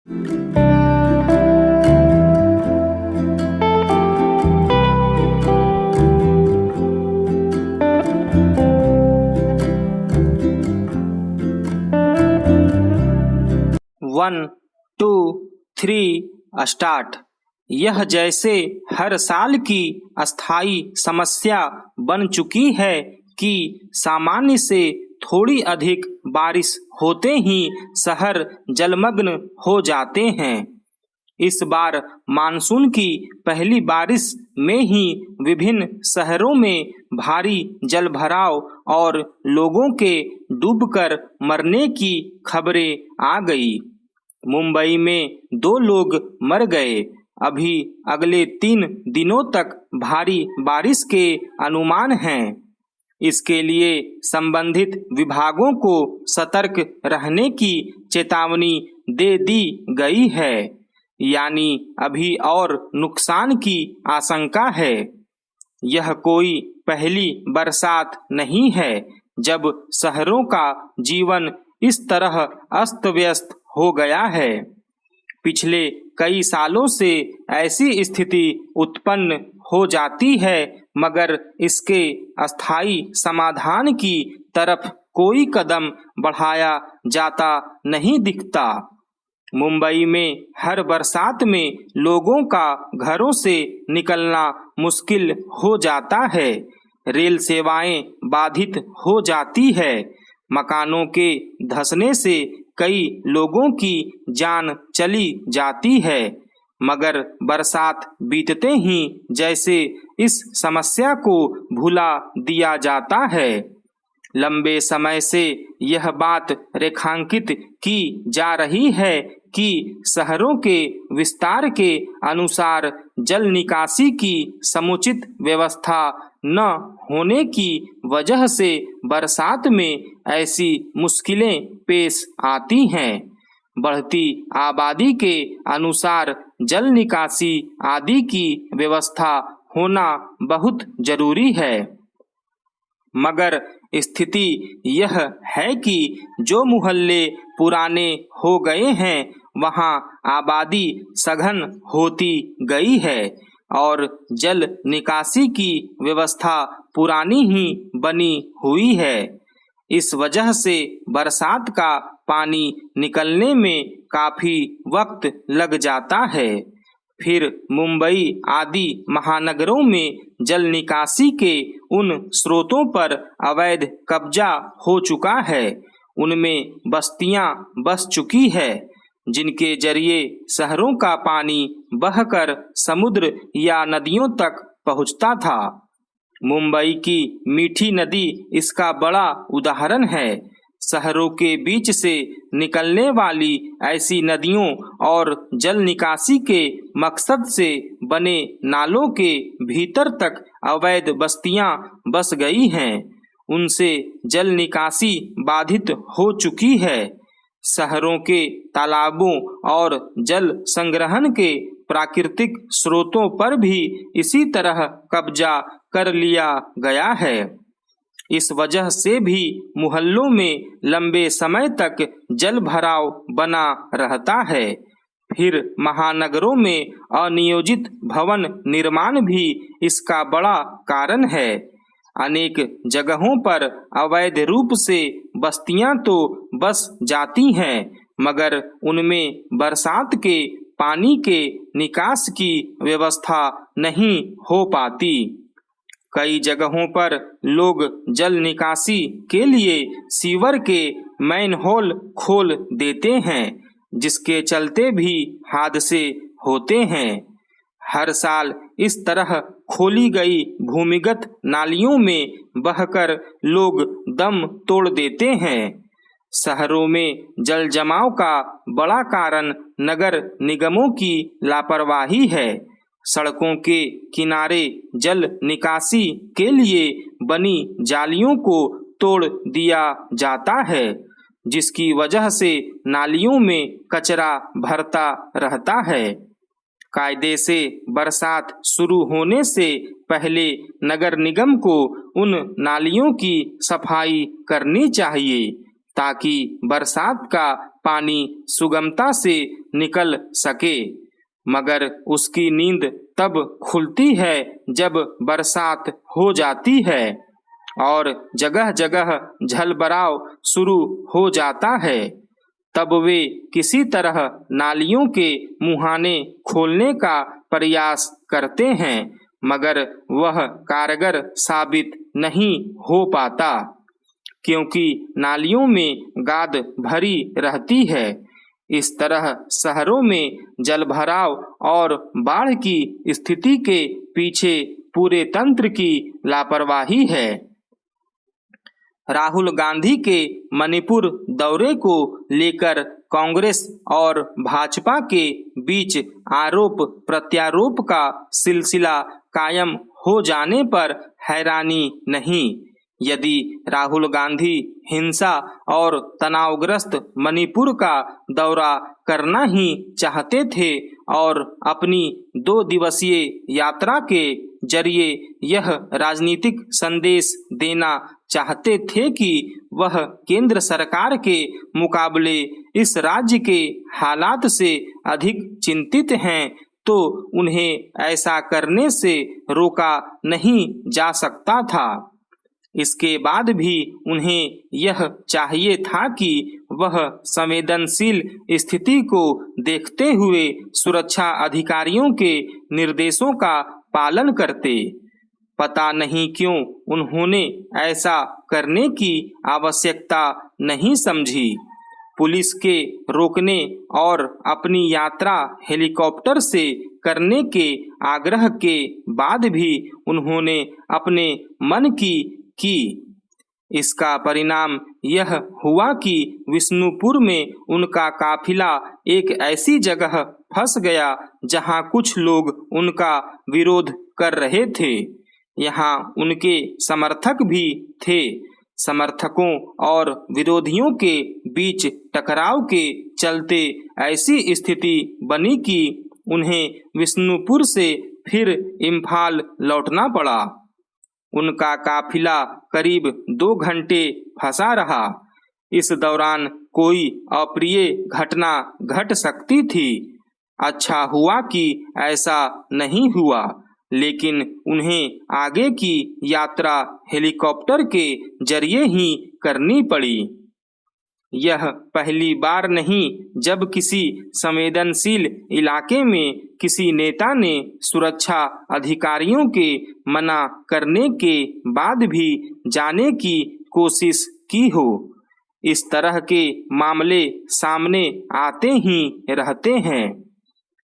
1, 2, 3 start. यह जैसे हर साल की अस्थायी समस्या बन चुकी है कि सामान्य से थोड़ी अधिक बारिश होते ही शहर जलमग्न हो जाते हैं। इस बार मानसून की पहली बारिश में ही विभिन्न शहरों में भारी जलभराव और लोगों के डूबकर मरने की खबरें आ गई। मुंबई में 2 लोग मर गए। अभी अगले 3 दिनों तक भारी बारिश के अनुमान हैं। इसके लिए संबंधित विभागों को सतर्क रहने की चेतावनी दे दी गई है, यानी अभी और नुकसान की आशंका है। यह कोई पहली बरसात नहीं है जब शहरों का जीवन इस तरह अस्त व्यस्त हो गया है। पिछले कई सालों से ऐसी स्थिति उत्पन्न हो जाती है, मगर इसके अस्थायी समाधान की तरफ कोई कदम बढ़ाया जाता नहीं दिखता। मुंबई में हर बरसात में लोगों का घरों से निकलना मुश्किल हो जाता है। रेल सेवाएं बाधित हो जाती है। मकानों के धंसने से कई लोगों की जान चली जाती है, मगर बरसात बीतते ही जैसे इस समस्या को भुला दिया जाता है। लंबे समय से यह बात रेखांकित की जा रही है कि शहरों के विस्तार के अनुसार जल निकासी की समुचित व्यवस्था न होने की वजह से बरसात में ऐसी मुश्किलें पेश आती हैं। बढ़ती आबादी के अनुसार जल निकासी आदि की व्यवस्था होना बहुत जरूरी है, मगर स्थिति यह है कि जो मोहल्ले पुराने हो गए हैं वहां आबादी सघन होती गई है और जल निकासी की व्यवस्था पुरानी ही बनी हुई है। इस वजह से बरसात का पानी निकलने में काफी वक्त लग जाता है। फिर मुंबई आदि महानगरों में जल निकासी के उन स्रोतों पर अवैध कब्जा हो चुका है। उनमें बस्तियां बस चुकी है, जिनके जरिए शहरों का पानी बहकर समुद्र या नदियों तक पहुंचता था। मुंबई की मीठी नदी इसका बड़ा उदाहरण है। शहरों के बीच से निकलने वाली ऐसी नदियों और जल निकासी के मकसद से बने नालों के भीतर तक अवैध बस्तियां बस गई हैं। उनसे जल निकासी बाधित हो चुकी है। शहरों के तालाबों और जल संग्रहण के प्राकृतिक स्रोतों पर भी इसी तरह कब्जा कर लिया गया है। इस वजह से भी मोहल्लों में लंबे समय तक जल भराव बना रहता है। फिर महानगरों में अनियोजित भवन निर्माण भी इसका बड़ा कारण है। अनेक जगहों पर अवैध रूप से बस्तियां तो बस जाती हैं, मगर उनमें बरसात के पानी के निकास की व्यवस्था नहीं हो पाती। कई जगहों पर लोग जल निकासी के लिए सीवर के मैनहोल खोल देते हैं, जिसके चलते भी हादसे होते हैं। हर साल इस तरह खोली गई भूमिगत नालियों में बहकर लोग दम तोड़ देते हैं। शहरों में जल जमाव का बड़ा कारण नगर निगमों की लापरवाही है। सड़कों के किनारे जल निकासी के लिए बनी जालियों को तोड़ दिया जाता है, जिसकी वजह से नालियों में कचरा भरता रहता है। कायदे से बरसात शुरू होने से पहले नगर निगम को उन नालियों की सफाई करनी चाहिए, ताकि बरसात का पानी सुगमता से निकल सके। मगर उसकी नींद तब खुलती है जब बरसात हो जाती है और जगह जगह जलभराव शुरू हो जाता है। तब वे किसी तरह नालियों के मुहाने खोलने का प्रयास करते हैं, मगर वह कारगर साबित नहीं हो पाता, क्योंकि नालियों में गाद भरी रहती है। इस तरह शहरों में जलभराव और बाढ़ की स्थिति के पीछे पूरे तंत्र की लापरवाही है। राहुल गांधी के मणिपुर दौरे को लेकर कांग्रेस और भाजपा के बीच आरोप प्रत्यारोप का सिलसिला कायम हो जाने पर हैरानी नहीं। यदि राहुल गांधी हिंसा और तनावग्रस्त मणिपुर का दौरा करना ही चाहते थे और अपनी 2 दिवसीय यात्रा के जरिए यह राजनीतिक संदेश देना चाहते थे कि वह केंद्र सरकार के मुकाबले इस राज्य के हालात से अधिक चिंतित हैं, तो उन्हें ऐसा करने से रोका नहीं जा सकता था। इसके बाद भी उन्हें यह चाहिए था कि वह संवेदनशील स्थिति को देखते हुए सुरक्षा अधिकारियों के निर्देशों का पालन करते। पता नहीं क्यों उन्होंने ऐसा करने की आवश्यकता नहीं समझी। पुलिस के रोकने और अपनी यात्रा हेलीकॉप्टर से करने के आग्रह के बाद भी उन्होंने अपने मन की इसका परिणाम यह हुआ कि विष्णुपुर में उनका काफिला एक ऐसी जगह फंस गया जहां कुछ लोग उनका विरोध कर रहे थे। यहाँ उनके समर्थक भी थे। समर्थकों और विरोधियों के बीच टकराव के चलते ऐसी स्थिति बनी कि उन्हें विष्णुपुर से फिर इम्फाल लौटना पड़ा। उनका काफिला करीब 2 घंटे फंसा रहा। इस दौरान कोई अप्रिय घटना घट सकती थी। अच्छा हुआ कि ऐसा नहीं हुआ, लेकिन उन्हें आगे की यात्रा हेलीकॉप्टर के जरिए ही करनी पड़ी। यह पहली बार नहीं जब किसी संवेदनशील इलाके में किसी नेता ने सुरक्षा अधिकारियों के मना करने के बाद भी जाने की कोशिश की हो। इस तरह के मामले सामने आते ही रहते हैं।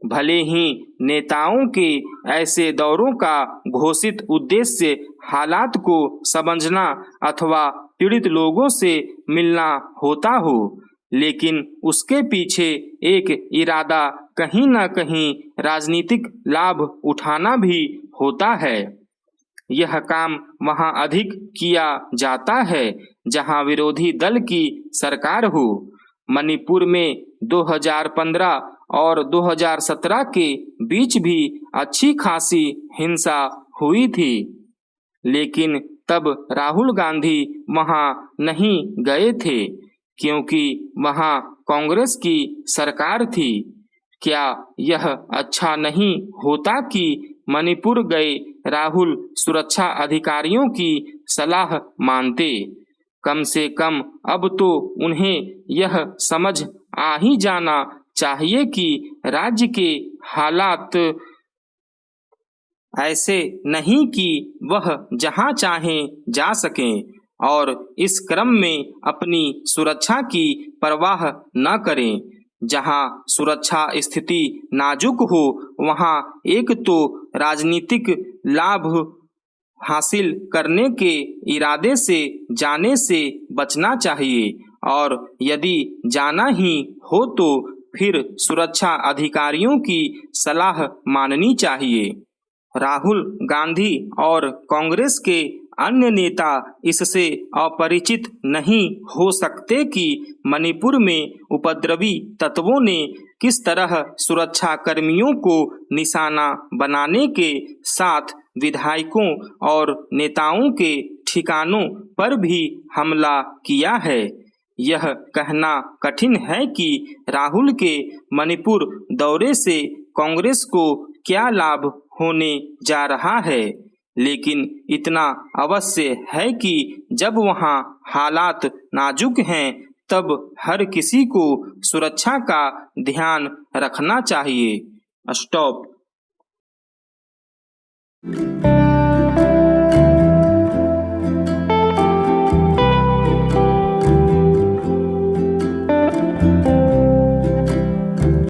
भले ही नेताओं के ऐसे दौरों का घोषित उद्देश्य हालात को समझना अथवा पीड़ित लोगों से मिलना होता हो, लेकिन उसके पीछे एक इरादा कहीं न कहीं राजनीतिक लाभ उठाना भी होता है। यह काम वहां अधिक किया जाता है जहां विरोधी दल की सरकार हो। मणिपुर में 2015 और 2017 के बीच भी अच्छी खासी हिंसा हुई थी, लेकिन तब राहुल गांधी वहां नहीं गए थे क्योंकि वहां कांग्रेस की सरकार थी। क्या यह अच्छा नहीं होता कि मणिपुर गए राहुल सुरक्षा अधिकारियों की सलाह मानते? कम से कम अब तो उन्हें यह समझ आ ही जाना चाहिए कि राज्य के हालात ऐसे नहीं कि वह जहां चाहें जा सकें और इस क्रम में अपनी सुरक्षा की परवाह न करें। जहां सुरक्षा स्थिति नाजुक हो वहां एक तो राजनीतिक लाभ हासिल करने के इरादे से जाने से बचना चाहिए, और यदि जाना ही हो तो फिर सुरक्षा अधिकारियों की सलाह माननी चाहिए। राहुल गांधी और कांग्रेस के अन्य नेता इससे अपरिचित नहीं हो सकते कि मणिपुर में उपद्रवी तत्वों ने किस तरह सुरक्षा कर्मियों को निशाना बनाने के साथ विधायकों और नेताओं के ठिकानों पर भी हमला किया है। यह कहना कठिन है कि राहुल के मणिपुर दौरे से कांग्रेस को क्या लाभ होने जा रहा है, लेकिन इतना अवश्य है कि जब वहां हालात नाजुक हैं तब हर किसी को सुरक्षा का ध्यान रखना चाहिए। स्टॉप।